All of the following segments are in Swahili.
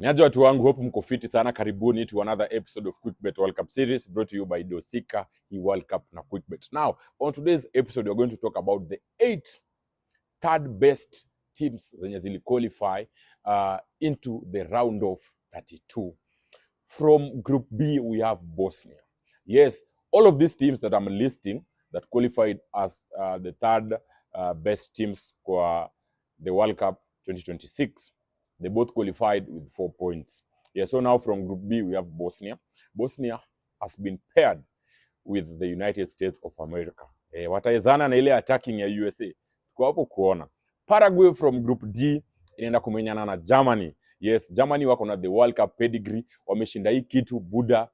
Niaje watu wangu, hope mko fiti sana. Karibuni to another episode of QuickBet World Cup series brought to you by Dosika World Cup na QuickBet. Now, on today's episode we're going to talk about the 8 third best teams zenye zili qualify into the round of 32. From Group B we have Bosnia. Yes, all of these teams that I'm listing that qualified as the third best teams for the World Cup 2026, they both qualified with 4 points. Yeah, so now from Group B we have Bosnia. Bosnia has been paired with the United States of America. Wataezana na ile attacking ya USA. Tuko hapo kuona. Paraguay from Group D inaenda kumenyana na Germany. Yes, Germany wako na the World Cup pedigree, wameshinda hii kitu buda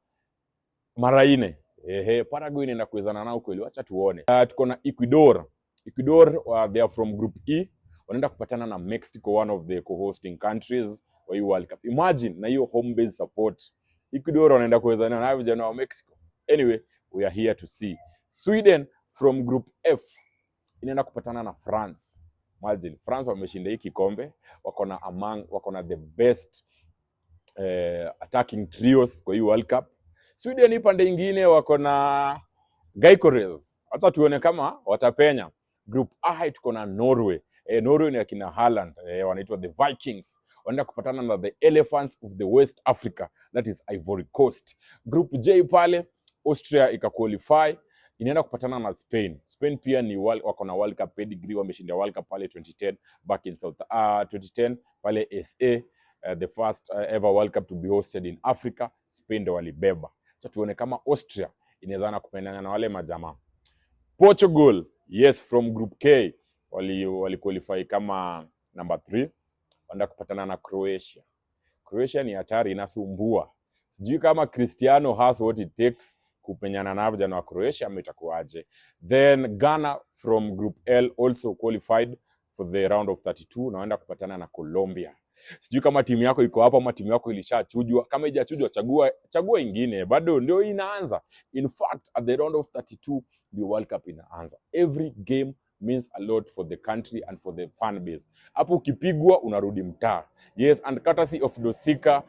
mara 4. Paraguay inaenda kuwezana nao kweli, acha tuone. Tuko na Ecuador. Ecuador they are from Group E, wanaenda kupatana na Mexico, one of the co-hosting countries wa hii World Cup. Imagine na hiyo home base support. Ecuador wanaenda kuwezana na vijana wa Mexico. Anyway, we are here to see. Sweden from Group F inaenda kupatana na France. Imagine, France wameshinda hii kikombe, wako na the best attacking trios kwa hii World Cup. Sweden hii pande ingine wako na Gyökeres. Hata tuone kama watapenya. Group A tuko na Norway. Norway ni akina Haaland, wanaitwa the Vikings. Wanaenda kupatana na the Elephants of the West Africa, that is Ivory Coast. Group J pale Austria ikaqualify, inaenda kupatana na Spain. Spain pia ni wako na World Cup pedigree, wameshinda World Cup pale 2010 back in 2010 pale SA, the first ever World Cup to be hosted in Africa. Spain ndio walibeba. Sasa tuone kama Austria inaweza kupendana na wale majamaa. Portugal, yes, from Group K wali qualify kama number 3, wanaenda kupatana na Croatia. Croatia ni hatari, inasumbua. Sijui kama Cristiano has what it takes kupenyana na vijana wa Croatia, itakuwaje. Then Ghana from Group L also qualified for the round of 32 na wanaenda kupatana na Colombia. Sijui kama timu yako iko hapo ama timu yako ilishachujwa. Kama haijachujwa, chagua ingine, bado ndio inaanza. In fact, at the round of 32 the World Cup inaanza. Every game means a lot for the country and for the fan base. Hapo ukipigwa unarudi mtaa. Yes, and courtesy of Dosika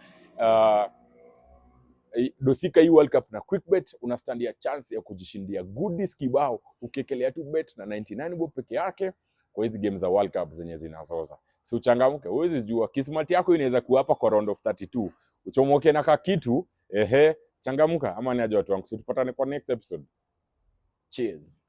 Dosika hii World Cup na QuickBet unastandia chance ya kujishindia goodies kibao ukiekelea tu bet na 99 bob peke yake kwa hizi games za World Cup zenye zinazoza. Si uchangamke, huwezi jua kismati yako inaweza kuwa hapa kwa round of 32. Uchomoke na kakitu, changamka ama ni aje watu wangu. Tupatane kwa next episode. Cheers.